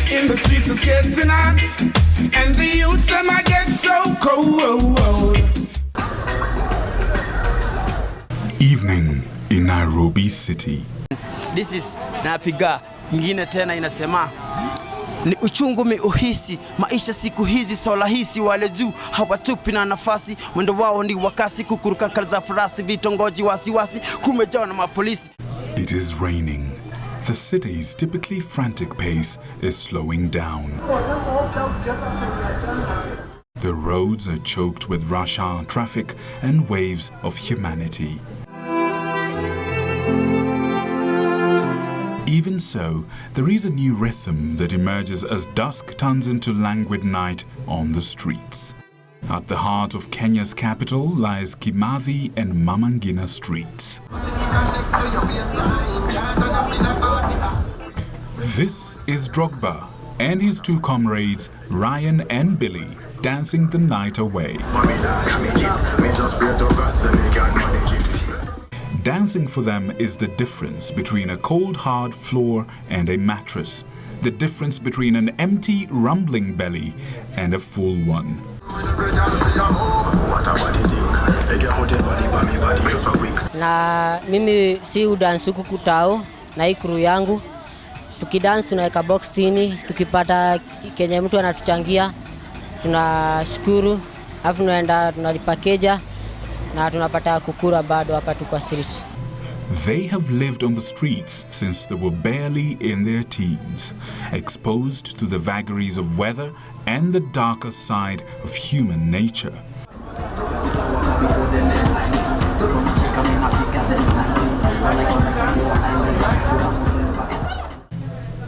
In the streets it's getting hot, and the youth them I get so cold. Evening in Nairobi City. This is napiga nyingine tena inasema ni uchungu uhisi maisha siku hizi sola hisi wale juu hawatupi na nafasi mwendo wao ni wakasi kukuruka kaza farasi vitongoji wasiwasi kumejaa na mapolisi. It is raining. The city's typically frantic pace is slowing down. The roads are choked with rush hour traffic and waves of humanity. Even so, there is a new rhythm that emerges as dusk turns into languid night on the streets. At the heart of Kenya's capital lies Kimathi and Mama Ngina streets. This is Drogba and his two comrades, Ryan and Billy, dancing the night away. Dancing for them is the difference between a cold hard floor and a mattress, the difference between an empty rumbling belly and a full one. Na mimi si udance huku kutao na ikru yangu. Tukidance tunaweka box tini, tukipata kenye mtu anatuchangia tunashukuru, alafu tunaenda tunalipakeja na tunapata kukura bado hapa tu kwa street. They have lived on the streets since they were barely in their teens, exposed to the vagaries of weather and the darker side of human nature.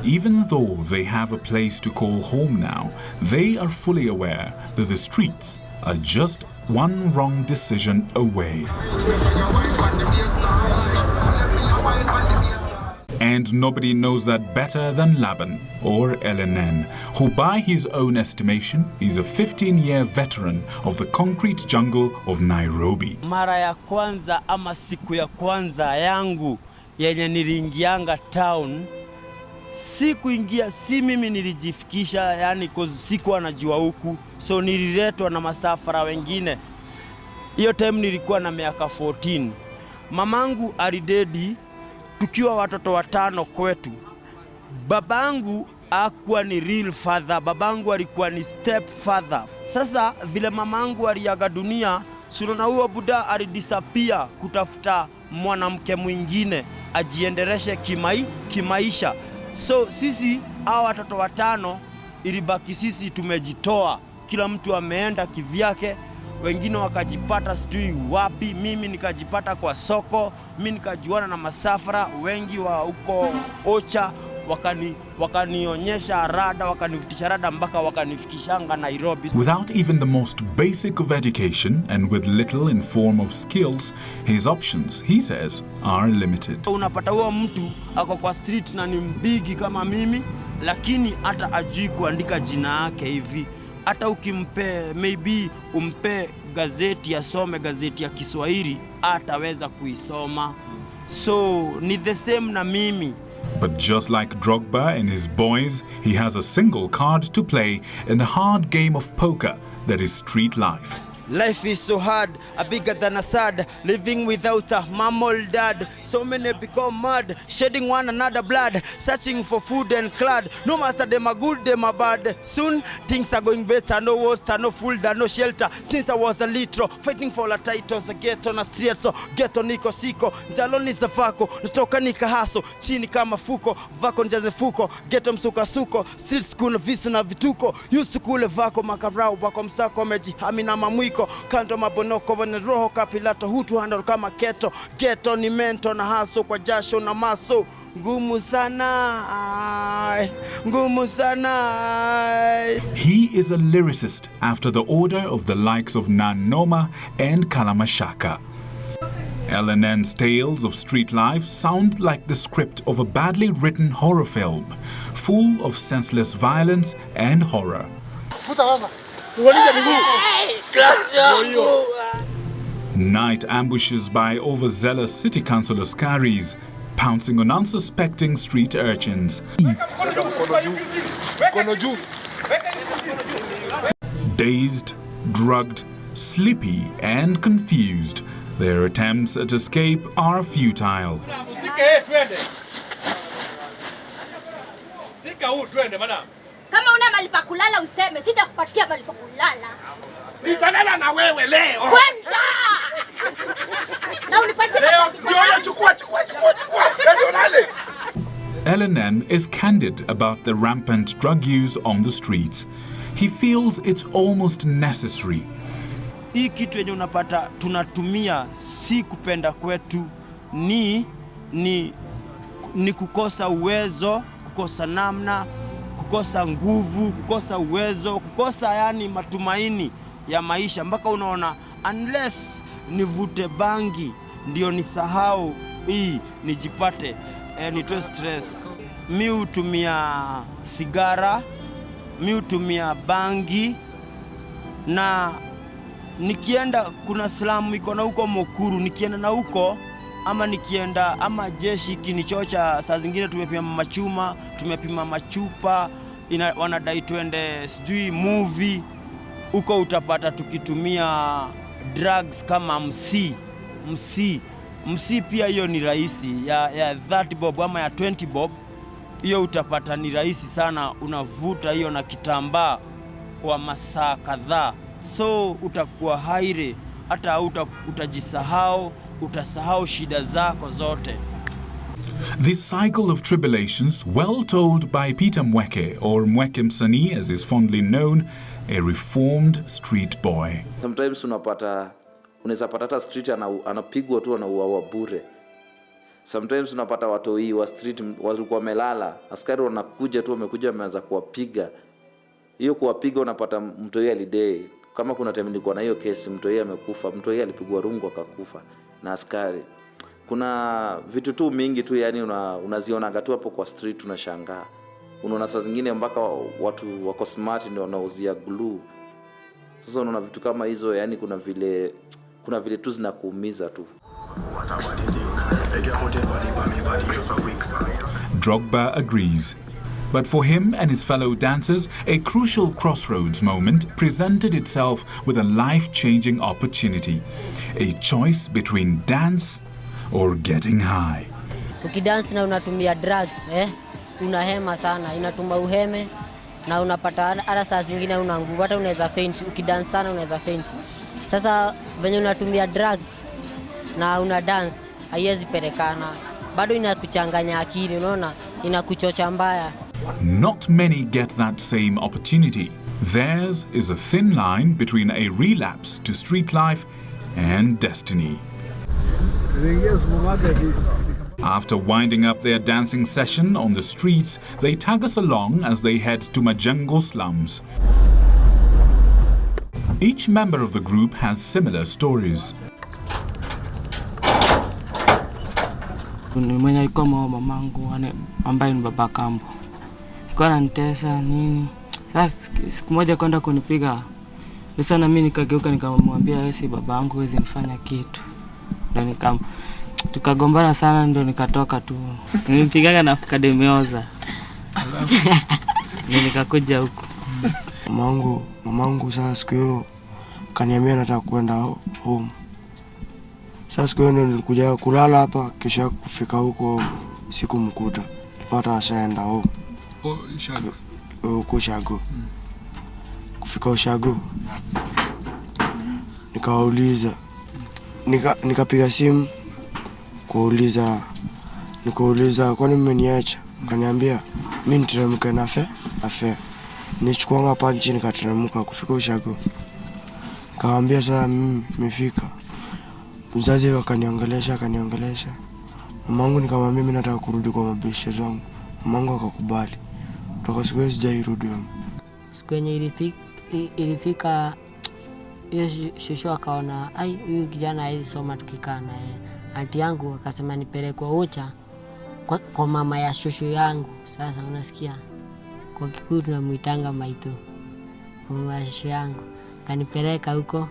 Even though they have a place to call home now, they are fully aware that the streets are just one wrong decision away. And nobody knows that better than Laban, or LNN, who by his own estimation is a 15-year veteran of the concrete jungle of Nairobi. Mara ya kwanza ama siku ya kwanza yangu yenye niliingianga town, siku ingia si mimi nilijifikisha, yani sikuwa najua huku, so nililetwa na masafara wengine. Hiyo time nilikuwa na miaka 14. Mamangu alidedi tukiwa watoto watano kwetu. Babangu hakuwa ni real father, babangu alikuwa ni step father. Sasa vile mamangu aliaga dunia, surona huo buda alidisappear kutafuta mwanamke mwingine ajiendeleshe kimaisha. So sisi hao watoto watano ilibaki sisi tumejitoa, kila mtu ameenda kivyake, wengine wakajipata sijui wapi, mimi nikajipata kwa soko, mimi nikajuana na masafara wengi wa huko Ocha, wakanionyesha rada, wakanifutisha rada mpaka wakanifikishanga Nairobi. Without even the most basic of education and with little in form of skills, his options, he says, are limited. Unapata huo mtu ako kwa street na ni mbigi kama mimi, lakini hata ajui kuandika jina yake hivi. Hata ukimpe, maybe umpe gazeti asome gazeti ya Kiswahili, ataweza kuisoma. So ni the same na mimi. But just like Drogba and his boys, he has a single card to play in the hard game of poker that is street life. Life is so hard, bigger than a sad, living without a mom or dad. So many become mad, shedding one another blood, searching for food and clad. No master, them are good, them are bad. Soon things are going better, no water, no food, no shelter. Since I was a little, fighting for the titles, I get on a street, so get on niko siko. Jaloni za vako, natoka nika haso, chini kama fuko, vako njaze fuko, get msuka suko, street school visu na vituko. Used to kule vako makarau, wako msako meji, hamina mamwiko. Kando mabonoko wana roho kapilato hutu handle kama keto. Geto ni mento na haso kwa jasho na maso. Ngumu sana, ngumu sana. He is a lyricist after the order of the likes of Nanoma and Kalamashaka. LNN's tales of street life sound like the script of a badly written horror film, full of senseless violence and horror. Night ambushes by overzealous city council askaris, pouncing on unsuspecting street urchins. Dazed, drugged, sleepy and confused, their attempts at escape are futile. Kama una mahali pa kulala useme, sitakupatia mahali pa kulala. Nitalala na wewe leo. Kwenda! Na unipatie Yo, chukua. LNN is candid about the rampant drug use on the streets. He feels it's almost necessary. Hii kitu yenye unapata tunatumia si kupenda kwetu, ni kukosa uwezo, kukosa namna, kukosa nguvu, kukosa uwezo, kukosa yani matumaini ya maisha, mpaka unaona unless nivute bangi ndio nisahau hii nijipate nitoe stress. Mi hutumia sigara, mi hutumia bangi, na nikienda kuna slamu iko na huko Mokuru, nikienda na huko ama jeshi kinichocha, saa zingine tumepima machuma, tumepima machupa, wanadai twende sijui movie huko, utapata tukitumia drugs kama MC pia hiyo ni rahisi ya 30 bob ama ya 20 bob, hiyo utapata ni rahisi sana, unavuta hiyo na kitambaa kwa masaa kadhaa, so utakuwa haire, hata utajisahau, utasahau shida zako zote. This cycle of tribulations, well told by Peter Mweke, or Mweke Msanii as is fondly known, a reformed street boy. Sometimes unaweza pata hata street anapigwa tu, anauawa bure. Sometimes unapata watoi wa street walikuwa wamelala, askari wanakuja tu, wamekuja wameanza kuwapiga. Hiyo kuwapiga unapata mtoi alidai. Kama kuna time nilikuwa na hiyo kesi, mtoi amekufa, mtoi alipigwa rungu akakufa na askari. Kuna vitu tu mingi tu yani unaziona tu hapo kwa street, unashangaa. Unaona saa zingine mpaka watu wako smart ndio wanauzia glue. Sasa unaona vitu kama hizo, yani kuna vile tu zinakuumiza tu. Drogba agrees. But for him and his fellow dancers, a crucial crossroads moment presented itself with a life-changing opportunity. A choice between dance or getting high. Ukidance na unatumia drugs, unahema sana, inatuma uheme na unapata hata saa zingine una nguvu, hata unaweza faint. Ukidance sana unaweza faint. Sasa venye unatumia drugs na una dance haiwezi pelekana, bado inakuchanganya akili, unaona, inakuchocha mbaya. Not many get that same opportunity. Theirs is a thin line between a relapse to street life and destiny. After winding up their dancing session on the streets, they tag us along as they head to Majengo slums. Each member of the group has similar stories. Mwenye alikuwa mamangu ambaye ni baba kambo. Alikuwa ananitesa nini. Sasa siku moja kwenda kunipiga. Sasa na mimi nikageuka nikamwambia wewe si babangu, huwezi nifanya kitu. Ndio tukagombana sana, ndio nikatoka tu. Nilipigaga na akademeoza. Nikakuja huko. Mamangu sasa siku hiyo kaniambia nataka kwenda home. Sasa siku hiyo nilikuja kulala hapa, kisha kufika huko siku mkuta. Nilipata ashaenda home. Ushago. Kufika Ushago. Nikauliza. Nikapiga simu nikauliza kwani mmeniacha? Kaniambia mimi niteremke na fe. Nichukua panchi nikateremka kufika Ushago. Kaambia sasa mimi nimefika. Mzazi akaniongelesha. Mamangu nikamwambia mimi nataka kurudi kwa mabisha zangu. Mamangu akakubali. Toka siku hiyo sijairudi. Siku yenye ilifika hiyo shosho akaona huyu kijana hawezi soma tukikaa naye. Anti yangu akasema nipelekwe Ucha kwa mama ya shosho yangu. Sasa unasikia? Kwa Kikuyu tunamuitanga Maito. Mama ya shosho yangu kanipeleka huko.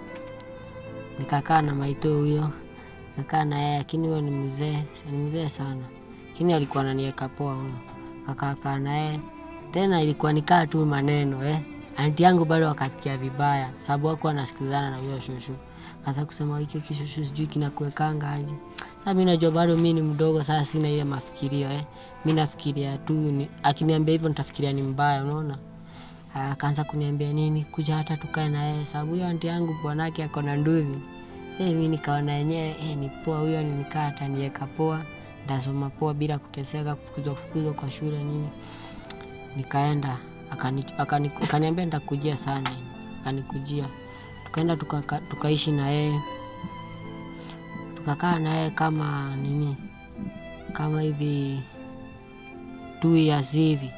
Nikakaa na Maito huyo. Nikakaa na yeye, lakini huyo ni mzee sana. lakini alikuwa ananiweka poa huyo. Kakaa naye. Tena ilikuwa nikaa tu maneno Aunti yangu bado akasikia vibaya sababu hakuwa anasikilizana na huyo shosho. Kaanza kusema hiki kishosho sijui kinakuwekanga aje. Sasa mimi najua bado mimi ni mdogo, sasa sina ile mafikirio Mimi nafikiria tu akiniambia hivyo nitafikiria ni mbaya, unaona? Akaanza kuniambia nini kuja hata tukae na yeye sababu huyo aunti yangu bwanake ako na nduthi. Mimi nikaona yenyewe ni poa, huyo nikaa ataniweka poa, ndasoma poa bila kuteseka, kufukuzwa kwa shule nini. Nikaenda akaniambia nitakujia sana. Akanikujia. Tukaenda tukaishi na yeye. Tukakaa na yeye kama hivi 2 years hivi.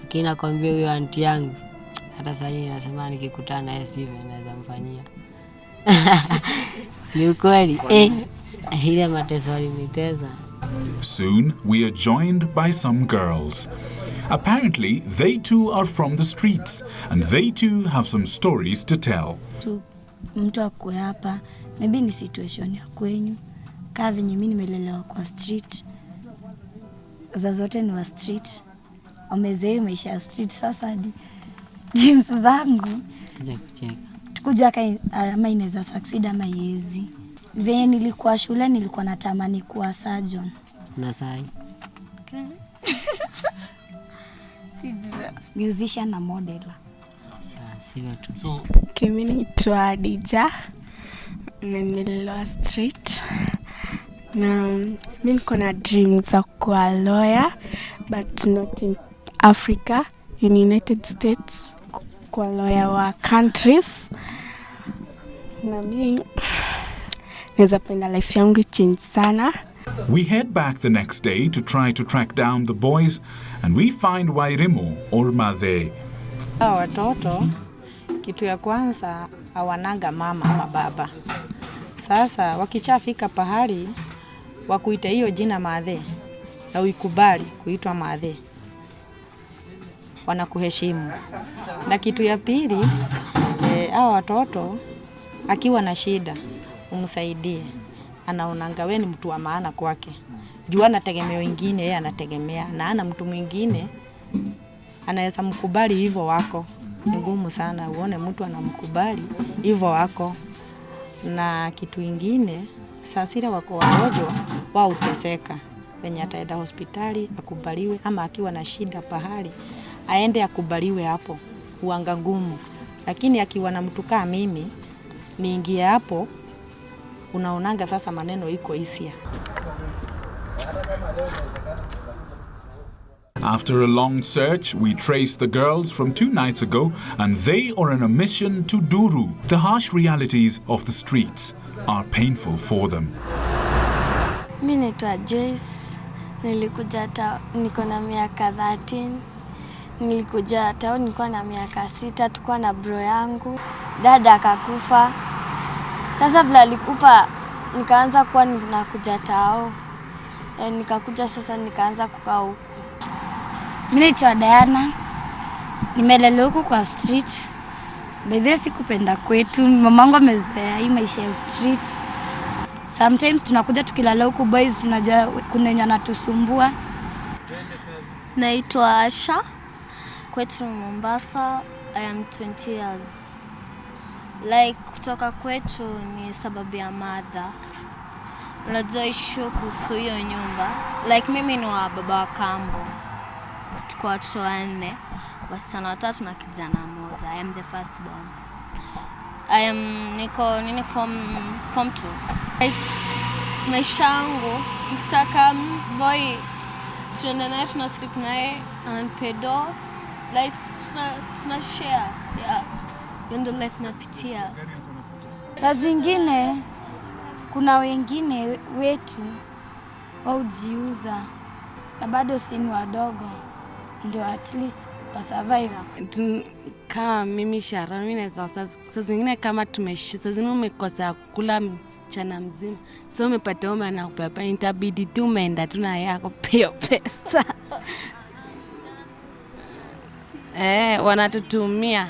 Lakini nakwambia huyo aunti yangu hata sasa hivi nasema nikikutana naye sivyo naweza mfanyia. Ni ukweli ile mateso alinitesa. Soon we are joined by some girls. Apparently, they too are from the streets, and they too have some stories to tell. Mtu akue hapa, maybe ni situation ya kwenyu. Kaa venye mimi nimelelewa kwa street. Wazazi wote ni wa street. Wamezoea maisha ya street sasa hadi dreams zangu. Acha kucheka. Tukuja ama inaweza succeed ama yezi. Venye nilikuwa shule nilikuwa natamani kuwa surgeon. Na sai. Musician na modeler. So, mimi naitwa Adija. Nimelelewa street. Na mimi niko na dreams za kuwa lawyer but not in Africa, in United States, kuwa lawyer wa countries. Na mimi naweza penda life yangu change sana. We head back the next day to try to track down the boys, and we find Wairimo or Mathe. Watoto kitu ya kwanza hawanaga mama ama baba. Sasa wakichafika pahali wakuita hiyo jina Mathe na uikubali kuitwa Mathe, wanakuheshimu. Na kitu ya pili, watoto akiwa na shida umsaidie, anaonanga wewe ni mtu wa maana kwake. Jua anategemea wengine, yeye anategemea na ana mtu mwingine anaweza mkubali hivyo wako. Ni ngumu sana uone mtu anamkubali hivyo wako. Na kitu kingine, sasira wako wagonjwa wao uteseka. Wenye ataenda hospitali akubaliwe, ama akiwa na shida pahali aende akubaliwe hapo, huanga ngumu. Lakini akiwa na mtu kama mimi niingie hapo, unaonanga sasa maneno iko hisia. After a long search, we trace the girls from 2 nights ago, and they are on a mission to Duru. The harsh realities of the streets are painful for them. Mimi naitwa Joyce. Nilikuja niko na miaka 13. Nilikuja nilikuwa na miaka 6, tulikuwa na bro yangu. Dada akakufa. Sasa vile alikufa nikaanza kuwa ninakuja tao. Nikakuja sasa nikaanza kukaa huku. Mimi naitwa Diana. Nimelelewa huku kwa street. Baadhi sikupenda kwetu. Mamangu amezoea hii maisha ya street. Sometimes tunakuja tukilala huku boys tunajua kuna wenye wanatusumbua. Naitwa Asha. Kwetu Mombasa. I am 20 years. Like kutoka kwetu ni sababu ya mother. Unajua issue kuhusu hiyo nyumba. Like mimi ni wa baba wa kambo. Tuko watoto 4, wasichana 3 na kijana mmoja. I am the first born. I am niko form 2. Like, maisha yangu nikitaka boy tunaenda naye tuna sleep naye ananipedo, like tuna share. Yeah. Ndio life napitia. Saa zingine kuna wengine wetu waujiuza na bado si ni wadogo, ndio at least wa survive. Kama mimi Shara, mimi naweza saa zingine kama saa zingine umekosa kula mchana mzima, so umepata ume na kupapa, itabidi tu umeenda tu na yako pio pesa. Wanatutumia.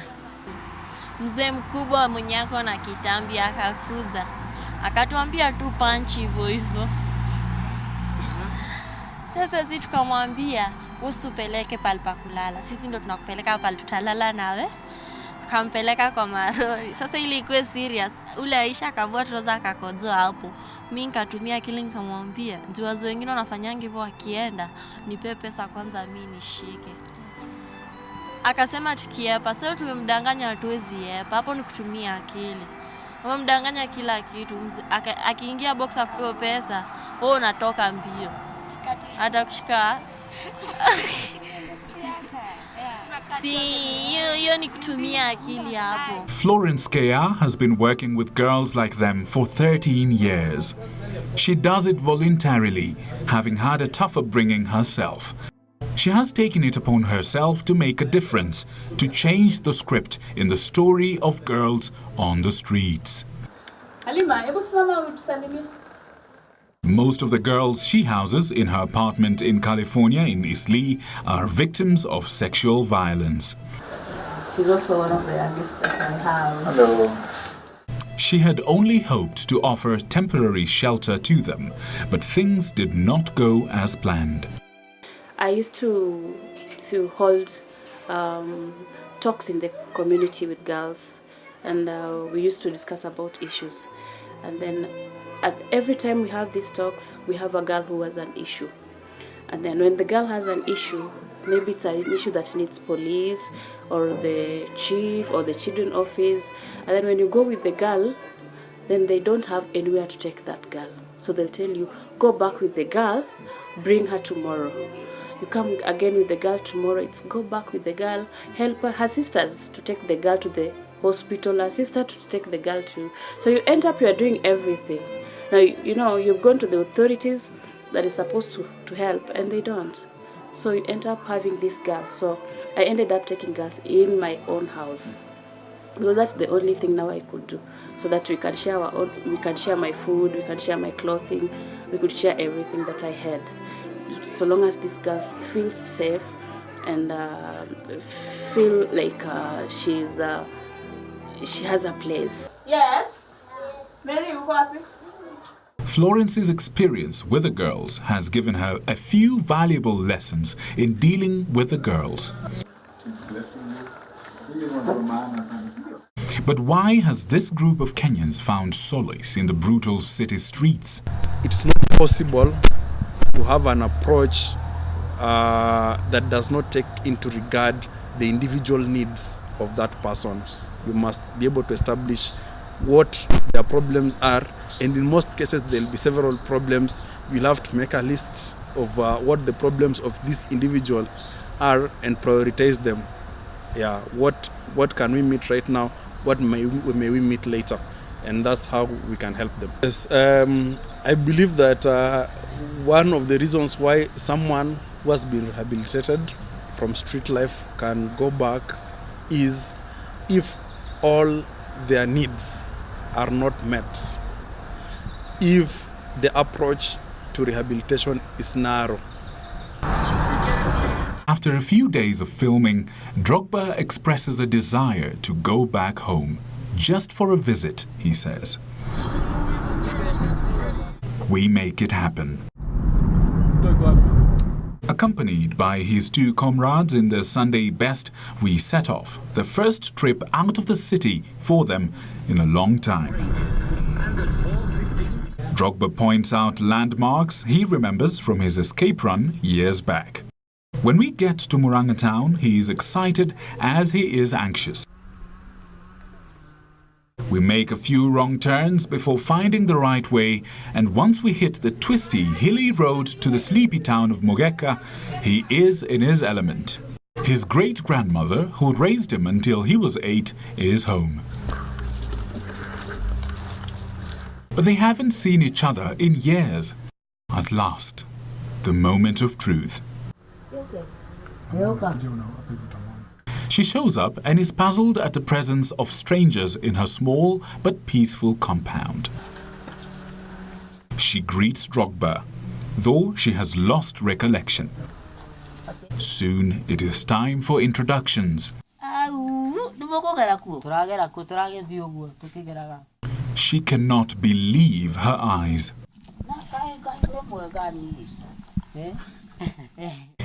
Mzee mkubwa mwenye yako na kitambi akakuza. Akatuambia tu punch hivyo hivyo. Sasa sisi tukamwambia usitupeleke pale pa kulala. Sisi ndo tunakupeleka pale tutalala nawe. Kampeleka kwa marori. Sasa ili ikuwe serious, ule Aisha akavua trouser akakojoa hapo. Mimi nikatumia akili nikamwambia, "Ndio wazo wengine wanafanyanga hivyo wakienda, nipe pesa kwanza mimi nishike." Akasema tukiepa, sasa tumemdanganya hatuwezi yepa. Hapo ni kutumia akili. Wamemdanganya kila kitu. Akiingia box akupewa pesa, wewe unatoka mbio. Hata kushika Florence Kea has been working with girls like them for 13 years. She does it voluntarily, having had a tough upbringing herself. She has taken it upon herself to make a difference, to change the script in the story of girls on the streets. Most of the girls she houses in her apartment in California in Isli are victims of sexual violence. She's also one of the youngest that I have. Hello. She had only hoped to offer temporary shelter to them, but things did not go as planned. I used to hold talks in the community with girls, and we used to discuss about issues. And then every time we have these talks, we have a girl who has an issue. And then when the girl has an issue, maybe it's an issue that needs police or the chief or the children office. And then when you go with the girl, then they don't have anywhere to take that girl. So they'll tell you, go back with the girl, bring her tomorrow. You come again with the girl tomorrow, it's go back with the girl, help her sisters to take the girl to the hospital, her sister to take the girl to. So you end up, you are doing everything. Now, you know, you've gone to the authorities that is supposed to help, and they don't. So you end up having this girl. So I ended up taking girls in my own house, because that's the only thing now I could do, so that we can share our own, we can share my food, we can share my clothing, we could share everything that I had. So long as this girl feels safe and feel like she has a place. Yes. Mary, you go happy? Florence's experience with the girls has given her a few valuable lessons in dealing with the girls. But why has this group of Kenyans found solace in the brutal city streets? It's not possible to have an approach that does not take into regard the individual needs of that person. You must be able to establish what their problems are, and in most cases there will be several problems. We'll have to make a list of what the problems of this individual are and prioritize them. Yeah, what can we meet right now? What may we meet later? And that's how we can help them. Yes, I believe that one of the reasons why someone who has been rehabilitated from street life can go back is if all their needs are not met, if the approach to rehabilitation is narrow. After a few days of filming, Drogba expresses a desire to go back home, just for a visit, he says. We make it happen. Accompanied by his two comrades in the Sunday best, we set off, the first trip out of the city for them in a long time. Drogba points out landmarks he remembers from his escape run years back. When we get to Murang'a town, he is excited as he is anxious. We make a few wrong turns before finding the right way, and once we hit the twisty, hilly road to the sleepy town of Mogeka, he is in his element. His great-grandmother, who raised him until he was 8, is home. But they haven't seen each other in years. At last, the moment of truth. She shows up and is puzzled at the presence of strangers in her small but peaceful compound. She greets Drogba, though she has lost recollection. Soon it is time for introductions. She cannot believe her eyes.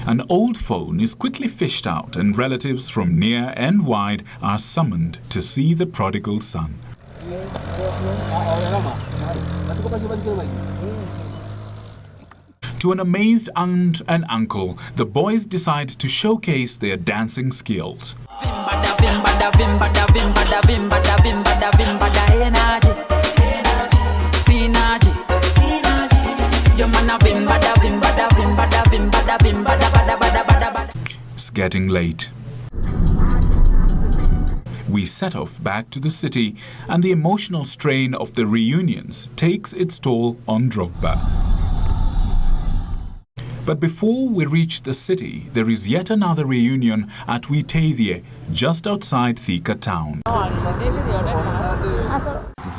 An old phone is quickly fished out and relatives from near and wide are summoned to see the prodigal son. To an amazed aunt and uncle, the boys decide to showcase their dancing skills. It's getting late. We set off back to the city, and the emotional strain of the reunions takes its toll on Drogba. But before we reach the city, there is yet another reunion at Witavie, just outside Thika town.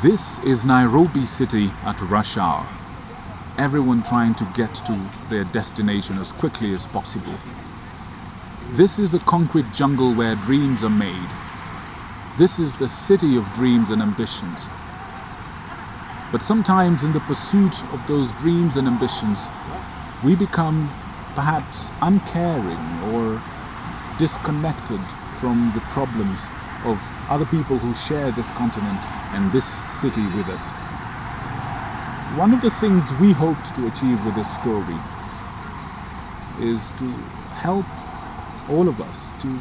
This is Nairobi City at rush hour. Everyone trying to get to their destination as quickly as possible. This is the concrete jungle where dreams are made. This is the city of dreams and ambitions. But sometimes in the pursuit of those dreams and ambitions, we become perhaps uncaring or disconnected from the problems of other people who share this continent and this city with us. One of the things we hoped to achieve with this story is to help all of us to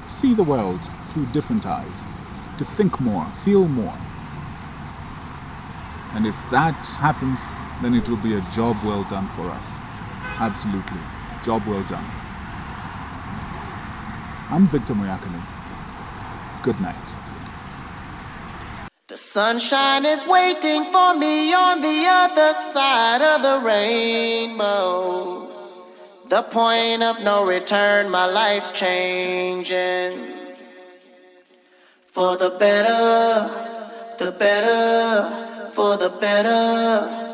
see the world through different eyes, to think more, feel more. And if that happens, then it will be a job well done for us. Absolutely. Job well done. I'm Victor Moyakane. Good night. The sunshine is waiting for me on the other side of the rainbow. The point of no return, my life's changing. For the better, for the better.